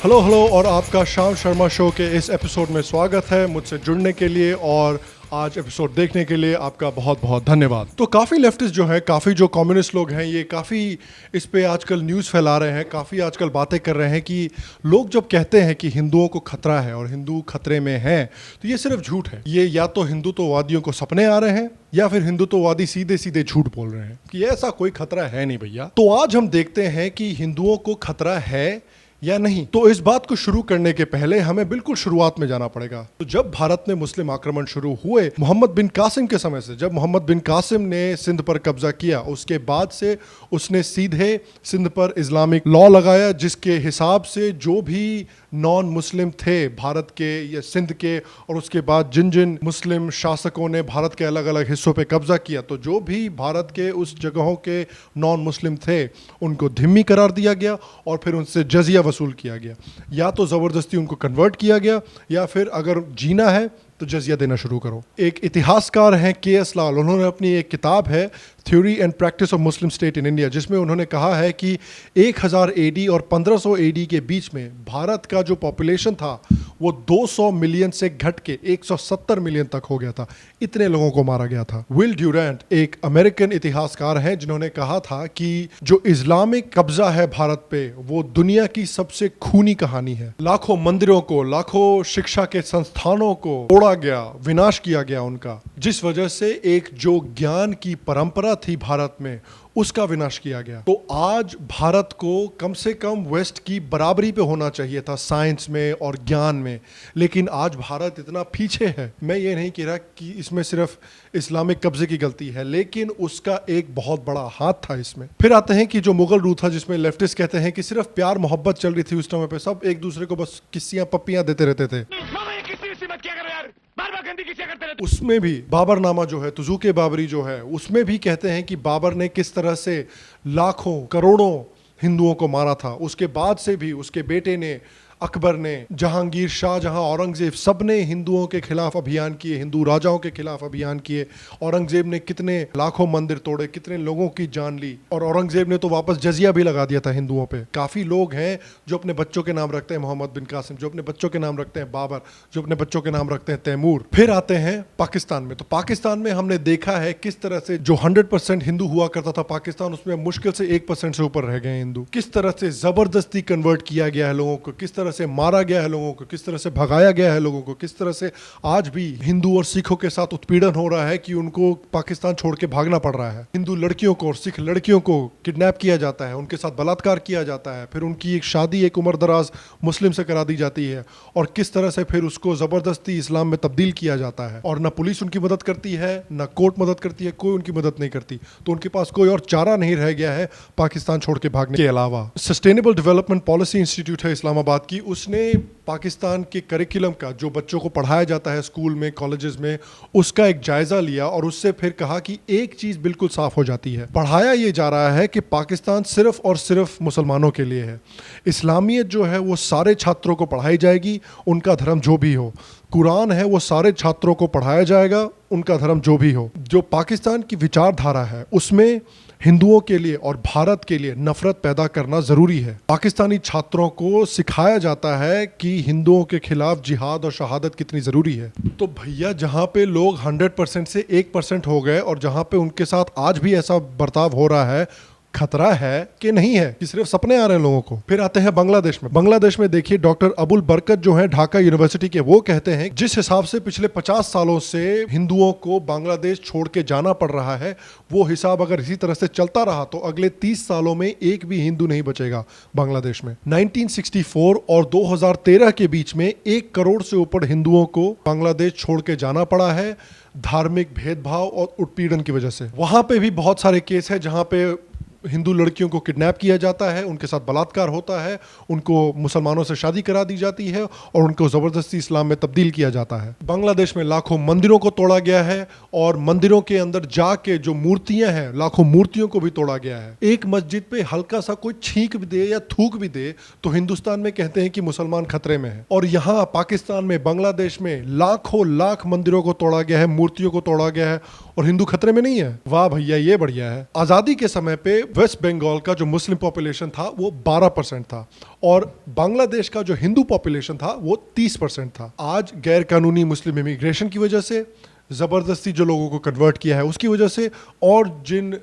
Hello hello और आपका शाम शर्मा शो के इस एपिसोड में स्वागत है। मुझसे जुड़ने के लिए और आज एपिसोड देखने के लिए आपका बहुत बहुत धन्यवाद। तो काफ़ी लेफ्टिस्ट जो है, काफ़ी जो कम्युनिस्ट लोग हैं, ये काफ़ी इस पे आजकल न्यूज़ फैला रहे हैं, काफ़ी आजकल बातें कर रहे हैं कि लोग जब कहते हैं कि हिंदुओं को खतरा है और हिंदू खतरे में हैं, तो ये सिर्फ झूठ है। ये या तो हिंदुत्ववादियों को सपने आ रहे हैं या फिर हिंदुत्ववादी सीधे सीधे झूठ बोल रहे हैं कि ऐसा कोई खतरा है नहीं भैया। तो आज हम देखते हैं कि हिंदुओं को खतरा है या नहीं। तो इस बात को शुरू करने के पहले हमें बिल्कुल शुरुआत में जाना पड़ेगा। तो जब भारत में मुस्लिम आक्रमण शुरू हुए मोहम्मद बिन कासिम के समय से, जब मोहम्मद बिन कासिम ने सिंध पर कब्जा किया, उसके बाद से उसने सीधे सिंध पर इस्लामिक लॉ लगाया, जिसके हिसाब से जो भी नॉन मुस्लिम थे भारत के या सिंध के, और उसके बाद जिन जिन मुस्लिम शासकों ने भारत के अलग अलग हिस्सों पे कब्जा किया, तो जो भी भारत के उस जगहों के नॉन मुस्लिम थे उनको धिम्मी करार दिया गया और फिर उनसे जजिया वसूल किया गया। या तो ज़बरदस्ती उनको कन्वर्ट किया गया या फिर अगर जीना है तो जजिया देना शुरू करो। एक इतिहासकार हैं के.एस. लाल, उन्होंने अपनी एक किताब है theory and practice of Muslim state in India, जिसमें उन्होंने कहा है कि 1000 एडी और 1500 एडी के बीच में भारत का जो पॉपुलेशन था वो 200 मिलियन से घट के 170 मिलियन तक हो गया था। इतने लोगों को मारा गया था। विल ड्यूरेंट एक अमेरिकन इतिहासकार हैं जिन्होंने कहा था कि जो इस्लामिक कब्जा है भारत पे वो दुनिया की सबसे खूनी कहानी है। लाखों मंदिरों को, लाखों शिक्षा के संस्थानों को तोड़ा गया, विनाश किया गया उनका, जिस वजह से एक जो ज्ञान की परंपरा थी भारत में उसका विनाश किया गया। तो आज भारत को कम से कम वेस्ट की बराबरी पे होना चाहिए था साइंस में और ज्ञान में, लेकिन आज भारत इतना पीछे है। मैं ये नहीं कह रहा कि इसमें सिर्फ इस्लामिक कब्जे की गलती है, लेकिन उसका एक बहुत बड़ा हाथ था इसमें। फिर आते हैं कि जो मुगल रूल था, जिसमें लेफ्टिस्ट कहते हैं कि सिर्फ प्यार मोहब्बत चल रही थी उस समय पे, सब एक दूसरे को बस किस्सियां पप्पियां देते रहते थे। उसमें भी बाबरनामा जो है, तुज़ूक बाबरी जो है, उसमें भी कहते हैं कि बाबर ने किस तरह से लाखों करोड़ों हिंदुओं को मारा था। उसके बाद से भी उसके बेटे ने, अकबर ने, जहांगीर, शाहजहां, औरंगजेब, सब ने हिंदुओं के खिलाफ अभियान किए, हिंदू राजाओं के खिलाफ अभियान किए। औरंगजेब ने कितने लाखों मंदिर तोड़े, कितने लोगों की जान ली, और औरंगजेब ने तो वापस जजिया भी लगा दिया था हिंदुओं पे। काफ़ी लोग हैं जो अपने बच्चों के नाम रखते हैं मोहम्मद बिन कासिम, जो अपने बच्चों के नाम रखते हैं बाबर, जो अपने बच्चों के नाम रखते हैं तैमूर। फिर आते हैं पाकिस्तान में। तो पाकिस्तान में हमने देखा है किस तरह से जो 100% हिंदू हुआ करता था पाकिस्तान, उसमें मुश्किल से 1% से ऊपर रह गए हिंदू। किस तरह से जबरदस्ती कन्वर्ट किया गया है लोगों को, किस तरह से मारा गया है लोगों को, किस तरह से भगाया गया है लोगों को, किस तरह से आज भी हिंदू और सिखों के साथ उत्पीड़न हो रहा है कि उनको पाकिस्तान छोड़ के भागना पड़ रहा है। हिंदू लड़कियों को और सिख लड़कियों को किडनैप किया जाता है, उनके साथ बलात्कार किया जाता है, फिर उनकी एक शादी एक उम्र दराज मुस्लिम से करा दी जाती है, और किस तरह से फिर उसको जबरदस्ती इस्लाम में तब्दील किया जाता है। और ना पुलिस उनकी मदद करती है, ना कोर्ट मदद करती है, कोई उनकी मदद नहीं करती। तो उनके पास कोई और चारा नहीं रह गया है पाकिस्तान छोड़ के भागने के अलावा। सस्टेनेबल डेवलपमेंट पॉलिसी इंस्टीट्यूट है इस्लामाबाद की, उसने पाकिस्तान के करिकुलम का जो बच्चों को पढ़ाया जाता है स्कूल में, कॉलेजेस में, उसका एक जायजा लिया और उससे फिर कहा कि एक चीज बिल्कुल साफ हो जाती है, पढ़ाया ये जा रहा है कि पाकिस्तान सिर्फ और सिर्फ मुसलमानों के लिए है। इस्लामियत जो है वो सारे छात्रों को पढ़ाई जाएगी, उनका धर्म जो भी हो। कुरान है वो सारे छात्रों को पढ़ाया जाएगा, उनका धर्म जो भी हो। जो पाकिस्तान की विचारधारा है उसमें हिंदुओं के लिए और भारत के लिए नफरत पैदा करना जरूरी है। पाकिस्तानी छात्रों को सिखाया जाता है कि हिंदुओं के खिलाफ जिहाद और शहादत कितनी जरूरी है। तो भैया जहां पे लोग 100% से 1% हो गए और जहां पे उनके साथ आज भी ऐसा बर्ताव हो रहा है, खतरा है कि नहीं है कि सिर्फ सपने आ रहे हैं लोगों को। फिर आते हैं बांग्लादेश में। बांग्लादेश में देखिए डॉक्टर अबुल बरकत जो है ढाका यूनिवर्सिटी के, वो कहते हैं जिस हिसाब से पिछले 50 सालों से हिंदुओं को बांग्लादेश छोड़ के जाना पड़ रहा है, वो हिसाब अगर इसी तरह से चलता रहा तो अगले 30 सालों में एक भी हिंदू नहीं बचेगा बांग्लादेश में। 1964 और 2013 के बीच में 1 करोड़ से ऊपर हिंदुओं को बांग्लादेश छोड़ के जाना पड़ा है, धार्मिक भेदभाव और उत्पीड़न की वजह से। वहां पे भी बहुत सारे केस है जहां पे हिंदू लड़कियों को किडनैप किया जाता है, उनके साथ बलात्कार होता है, उनको मुसलमानों से शादी करा दी जाती है और उनको ज़बरदस्ती इस्लाम में तब्दील किया जाता है। बांग्लादेश में लाखों मंदिरों को तोड़ा गया है और मंदिरों के अंदर जाके जो मूर्तियां हैं, लाखों मूर्तियों को भी तोड़ा गया है। एक मस्जिद पे हल्का सा कोई छींक भी दे या थूक भी दे तो हिंदुस्तान में कहते हैं कि मुसलमान खतरे में है। और यहाँ पाकिस्तान में, बांग्लादेश में लाखों लाख मंदिरों को तोड़ा गया है, मूर्तियों को तोड़ा गया है और हिंदू खतरे में नहीं है। वाह भैया, ये बढ़िया है। आज़ादी के समय पे वेस्ट बंगाल का जो मुस्लिम पॉपुलेशन था वो 12% था और बांग्लादेश का जो हिंदू पॉपुलेशन था वो 30% था। आज गैर कानूनी मुस्लिम इमिग्रेशन की वजह से, ज़बरदस्ती जो लोगों को कन्वर्ट किया है उसकी वजह से, और जिन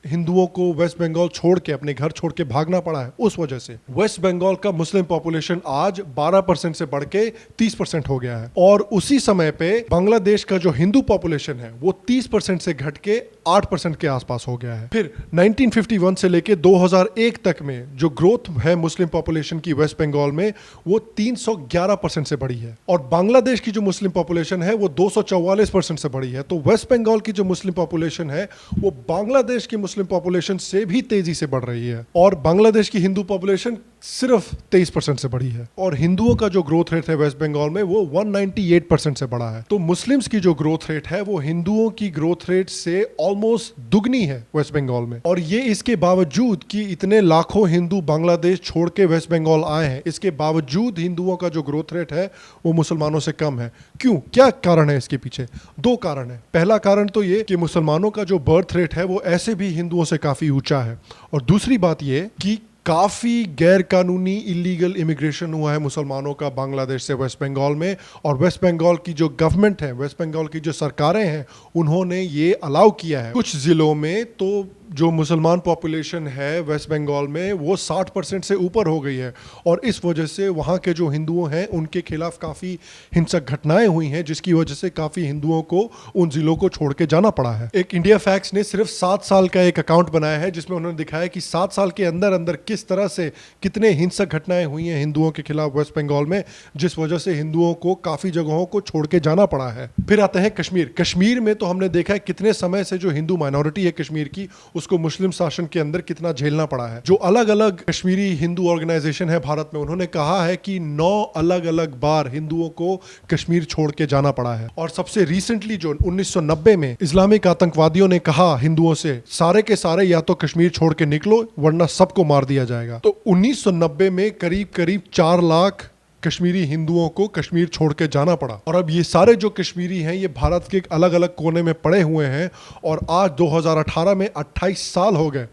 हिंदुओं को वेस्ट बंगाल छोड़ के अपने घर छोड़ के भागना पड़ा है उस वजह से वेस्ट बंगाल का मुस्लिम पॉपुलेशन आज 12% से बढ़ के 30% हो गया है। और उसी समय पे बांग्लादेश का जो हिंदू पॉपुलेशन है वो 30% से घट के 8% के आसपास हो गया है। फिर 1951 से लेके 2001 तक में जो ग्रोथ है मुस्लिम पॉपुलेशन की वेस्ट बंगाल में वो 311% से बढ़ी है और बांग्लादेश की जो मुस्लिम पॉपुलेशन है वो 244% से बढ़ी है। तो वेस्ट बंगाल की जो मुस्लिम पॉपुलेशन है वो बांग्लादेश की मुस्लिम पॉपुलेशन से भी तेजी से बढ़ रही है और बांग्लादेश की हिंदू पॉपुलेशन सिर्फ 23% से बढ़ी है और हिंदुओं का जो ग्रोथ रेट है वेस्ट बंगाल में वो 198% से बढ़ा है। तो मुस्लिम्स की जो ग्रोथ रेट है वो हिंदुओं की ग्रोथ रेट से ऑलमोस्ट दुगनी है वेस्ट बंगाल में। और ये इसके बावजूद कि इतने लाखों हिंदू बांग्लादेश छोड़ के वेस्ट बंगाल आए हैं, इसके बावजूद हिंदुओं का जो ग्रोथ रेट है वो मुसलमानों से कम है। क्यों? क्या कारण है इसके पीछे? दो कारण है। पहला कारण तो ये कि मुसलमानों का जो बर्थ रेट है वो ऐसे भी हिंदुओं से काफी ऊंचा है और दूसरी बात ये कि काफ़ी गैर कानूनी इलीगल इमिग्रेशन हुआ है मुसलमानों का बांग्लादेश से वेस्ट बंगाल में और वेस्ट बंगाल की जो गवर्नमेंट है, वेस्ट बंगाल की जो सरकारें हैं, उन्होंने ये अलाउ किया है। कुछ ज़िलों में तो जो मुसलमान पॉपुलेशन है वेस्ट बंगाल में वो 60% से ऊपर हो गई है और इस वजह से वहाँ के जो हिंदुओं हैं उनके खिलाफ काफ़ी हिंसक घटनाएं हुई हैं जिसकी वजह से काफ़ी हिंदुओं को उन ज़िलों को छोड़ के जाना पड़ा है। एक इंडिया फैक्ट्स ने सिर्फ 7 साल का एक अकाउंट बनाया है जिसमें उन्होंने दिखाया कि 7 साल के अंदर अंदर किस तरह से कितने हिंसक घटनाएं हुई हैं हिंदुओं के खिलाफ वेस्ट बंगाल में, जिस वजह से हिंदुओं को काफ़ी जगहों को छोड़ के जाना पड़ा है। फिर आते हैं कश्मीर। कश्मीर में तो हमने देखा है कितने समय से जो हिंदू माइनॉरिटी है कश्मीर की उसको मुस्लिम शासन के अंदर कितना झेलना पड़ा है। जो अलग अलग कश्मीरी हिंदू ऑर्गेनाइजेशन है भारत में, उन्होंने कहा है कि 9 अलग अलग बार हिंदुओं को कश्मीर छोड़ के जाना पड़ा है और सबसे रिसेंटली जो 1990 में इस्लामिक आतंकवादियों ने कहा हिंदुओं से सारे के सारे या तो कश्मीर छोड़ के निकलो वरना सबको मार दिया जाएगा। तो 1990 में करीब करीब 4 लाख कश्मीरी हिंदुओं को कश्मीर छोड़ के जाना पड़ा और अब ये सारे जो कश्मीरी हैं ये भारत के अलग अलग कोने में पड़े हुए हैं और आज 2018 में 28 साल हो गए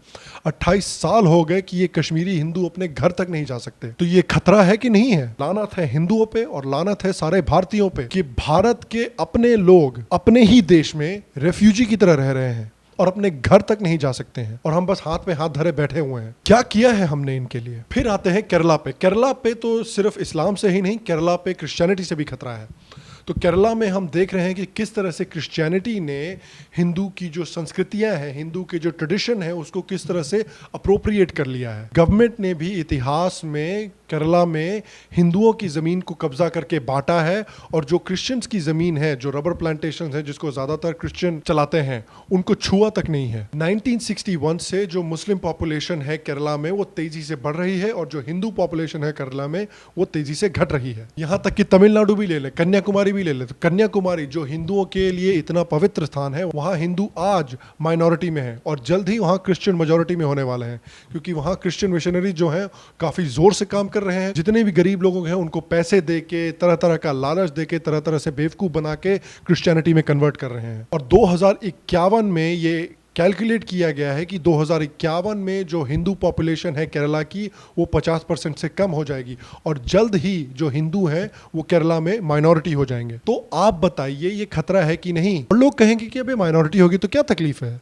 28 साल हो गए कि ये कश्मीरी हिंदू अपने घर तक नहीं जा सकते। तो ये खतरा है कि नहीं है? लानत है हिंदुओं पे और लानत है सारे भारतीयों पे कि भारत के अपने लोग अपने ही देश में रेफ्यूजी की तरह रह रहे हैं और अपने घर तक नहीं जा सकते हैं और हम बस हाथ में हाथ धरे बैठे हुए हैं। क्या किया है हमने इनके लिए? फिर आते हैं केरला पे। केरला पे तो सिर्फ इस्लाम से ही नहीं, केरला पे क्रिश्चियनिटी से भी खतरा है। तो केरला में हम देख रहे हैं कि किस तरह से क्रिश्चियनिटी ने हिंदू की जो संस्कृतियां हैं, हिंदू के जो ट्रेडिशन है उसको किस तरह से अप्रोप्रिएट कर लिया है। गवर्नमेंट ने भी इतिहास में केरला में हिंदुओं की ज़मीन को कब्जा करके बांटा है और जो क्रिश्चियंस की ज़मीन है, जो रबर प्लांटेशन है जिसको ज़्यादातर क्रिश्चियन चलाते हैं, उनको छुआ तक नहीं है। 1961 से जो मुस्लिम पॉपुलेशन है केरला में वो तेज़ी से बढ़ रही है और जो हिंदू पॉपुलेशन है केरला में वो तेज़ी से घट रही है। यहाँ तक कि तमिलनाडु भी ले लें, कन्याकुमारी भी ले लें, तो कन्याकुमारी जो हिंदुओं के लिए इतना पवित्र स्थान है वहाँ हिंदू आज माइनॉरिटी में है और जल्द ही वहाँ क्रिश्चियन मेजॉरिटी में होने वाले हैं क्योंकि वहाँ क्रिश्चियन मिशनरी जो हैं काफ़ी ज़ोर से काम कर रहे हैं। जितने भी गरीब लोग हैं उनको पैसे दे के, तरह तरह का लालच दे के, तरह तरह से बेवकूफ़ बना के क्रिश्चियनिटी में कन्वर्ट कर रहे हैं। और 2051 में ये कैलकुलेट किया गया है कि 2051 में जो हिंदू पॉपुलेशन है केरला की वो 50% से कम हो जाएगी और जल्द ही जो हिंदू हैं वो केरला में माइनॉरिटी हो जाएंगे। तो आप बताइए ये खतरा है कि नहीं? और लोग कहेंगे कि अबे माइनॉरिटी होगी तो क्या तकलीफ है,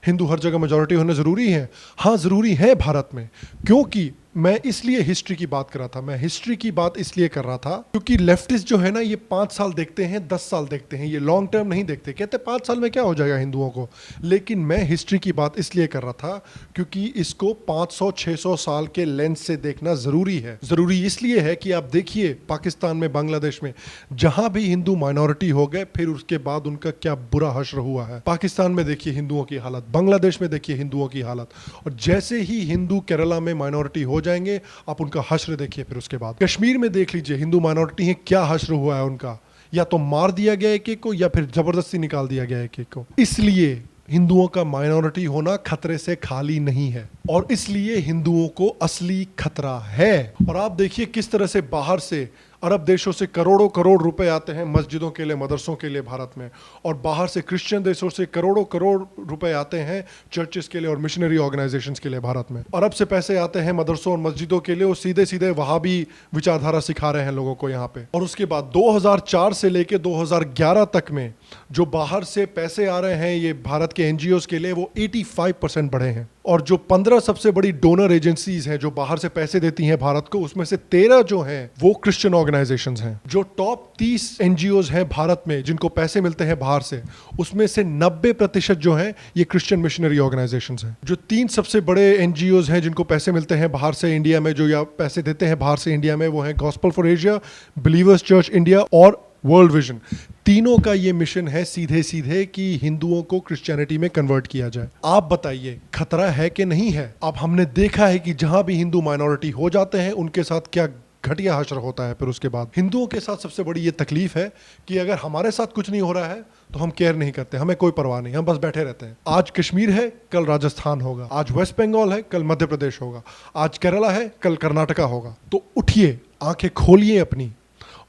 हिंदू हर जगह मेजॉरिटी होना ज़रूरी है। हाँ ज़रूरी है भारत में, क्योंकि मैं इसलिए हिस्ट्री की बात कर रहा था, मैं हिस्ट्री की बात इसलिए कर रहा था क्योंकि लेफ्टिस्ट जो है ना ये 5 साल देखते हैं, 10 साल देखते हैं, ये लॉन्ग टर्म नहीं देखते। कहते 5 साल में क्या हो जाएगा हिंदुओं को। लेकिन मैं हिस्ट्री की बात इसलिए कर रहा था क्योंकि इसको 500-600 साल के लेंस से देखना ज़रूरी है। ज़रूरी इसलिए है कि आप देखिए पाकिस्तान में, बांग्लादेश में जहाँ भी हिंदू माइनॉरिटी हो गए फिर उसके बाद उनका क्या बुरा हश्र हुआ है। पाकिस्तान में देखिए हिंदुओं की हालत, बांग्लादेश में देखिए हिंदुओं की हालत, और जैसे ही हिंदू केरला में माइनॉरिटी हो जाएंगे आप उनका हश्र देखिए। फिर उसके बाद कश्मीर में देख लीजिए हिंदू माइनॉरिटी है, क्या हश्र हुआ है उनका। या तो मार दिया गया एक एक को या फिर जबरदस्ती निकाल दिया गया एक एक को। इसलिए हिंदुओं का माइनॉरिटी होना खतरे से खाली नहीं है और इसलिए हिंदुओं को असली खतरा है। और आप देखिए किस तरह से बाहर से अरब देशों से करोड़ों करोड़ रुपए आते हैं मस्जिदों के लिए, मदरसों के लिए भारत में, और बाहर से क्रिश्चियन देशों से करोड़ों करोड़ रुपए आते हैं चर्चेस के लिए और मिशनरी ऑर्गेनाइजेशंस के लिए भारत में। अरब से पैसे आते हैं मदरसों और मस्जिदों के लिए, वो सीधे सीधे वहाबी विचारधारा सिखा रहे हैं लोगों को यहाँ पे। और उसके बाद 2004 से लेके 2011 तक में जो बाहर से पैसे आ रहे हैं ये भारत के एनजीओज के लिए, वो 85% बढ़े हैं। और जो 15 सबसे बड़ी डोनर एजेंसीज हैं जो बाहर से पैसे देती हैं भारत को, उसमें से 13 जो हैं वो क्रिश्चियन ऑर्गेनाइजेशंस हैं। जो टॉप 30 एनजीओज हैं भारत में जिनको पैसे मिलते हैं बाहर से, उसमें से 90% जो हैं ये क्रिश्चियन मिशनरी ऑर्गेनाइजेशंस हैं। जो 3 सबसे बड़े एनजीओज हैं जिनको पैसे मिलते हैं बाहर से इंडिया में, जो या पैसे देते हैं बाहर से इंडिया में, वो हैं gospel for Asia, believers church India और वर्ल्ड विजन। तीनों का ये मिशन है सीधे सीधे कि हिंदुओं को क्रिश्चियनिटी में कन्वर्ट किया जाए। आप बताइए खतरा है कि नहीं है? अब हमने देखा है कि जहां भी हिंदू माइनॉरिटी हो जाते हैं उनके साथ क्या घटिया हश्र होता है। फिर उसके बाद हिंदुओं के साथ सबसे बड़ी ये तकलीफ है कि अगर हमारे साथ कुछ नहीं हो रहा है तो हम केयर नहीं करते, हमें कोई परवाह नहीं, हम बस बैठे रहते हैं। आज कश्मीर है, कल राजस्थान होगा, आज वेस्ट बंगाल है, कल मध्य प्रदेश होगा, आज केरला है, कल कर्नाटका होगा। तो उठिए, आंखें खोलिए अपनी।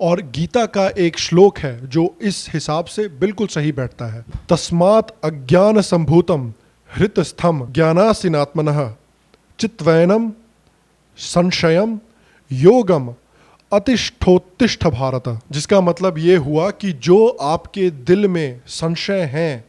और गीता का एक श्लोक है जो इस हिसाब से बिल्कुल सही बैठता है। तस्मात् अज्ञान संभूतम हृतस्थम ज्ञानासिनात्मनः चित्वैनम संशयम योगम अतिष्ठोत्तिष्ठ भारत। जिसका मतलब ये हुआ कि जो आपके दिल में संशय हैं,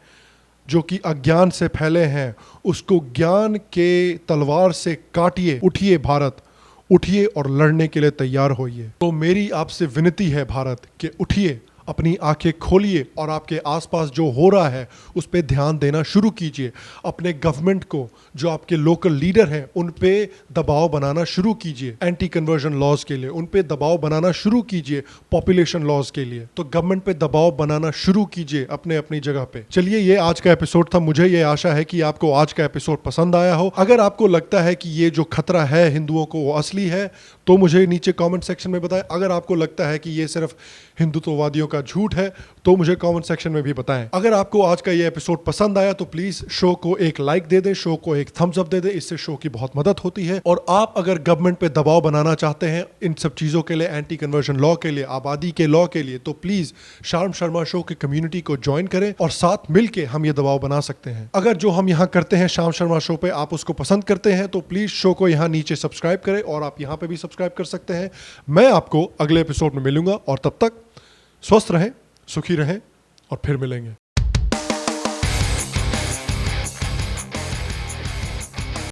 जो कि अज्ञान से फैले हैं, उसको ज्ञान के तलवार से काटिए। उठिए भारत, उठिए और लड़ने के लिए तैयार होइए। तो मेरी आपसे विनती है भारत कि उठिए, अपनी आंखें खोलिए और आपके आसपास जो हो रहा है उस पर ध्यान देना शुरू कीजिए। अपने गवर्नमेंट को, जो आपके लोकल लीडर हैं, उन पे दबाव बनाना शुरू कीजिए। एंटी कन्वर्जन लॉज के लिए उन पे दबाव बनाना शुरू कीजिए। पॉपुलेशन लॉज के लिए तो गवर्नमेंट पे दबाव बनाना शुरू कीजिए अपने अपनी जगह पे। चलिए, ये आज का एपिसोड था। मुझे ये आशा है कि आपको आज का एपिसोड पसंद आया हो। अगर आपको लगता है कि ये जो खतरा है हिंदुओं को वो असली है तो मुझे नीचे कमेंट सेक्शन में बताएं। अगर आपको लगता है कि ये सिर्फ हिंदुत्ववादियों का झूठ है तो मुझे कमेंट सेक्शन में भी बताएं। अगर आपको आज का ये एपिसोड पसंद आया तो प्लीज शो को एक लाइक दे दें, शो को एक थम्स अप दे दें, इससे शो की बहुत मदद होती है। और आप अगर गवर्नमेंट पे दबाव बनाना चाहते हैं इन सब चीजों के लिए, एंटी कन्वर्जन लॉ के लिए, आबादी के लॉ के लिए, तो प्लीज शार्म शर्मा शो की कम्युनिटी को ज्वाइन करें और साथ मिलके हम ये दबाव बना सकते हैं। अगर जो हम यहाँ करते हैं शाम शर्मा शो पे आप उसको पसंद करते हैं तो प्लीज शो को यहाँ नीचे सब्सक्राइब करें और आप यहाँ पे भी सब्सक्राइब कर सकते हैं। मैं आपको अगले एपिसोड में मिलूंगा और तब तक स्वस्थ रहें, सुखी रहें और फिर मिलेंगे।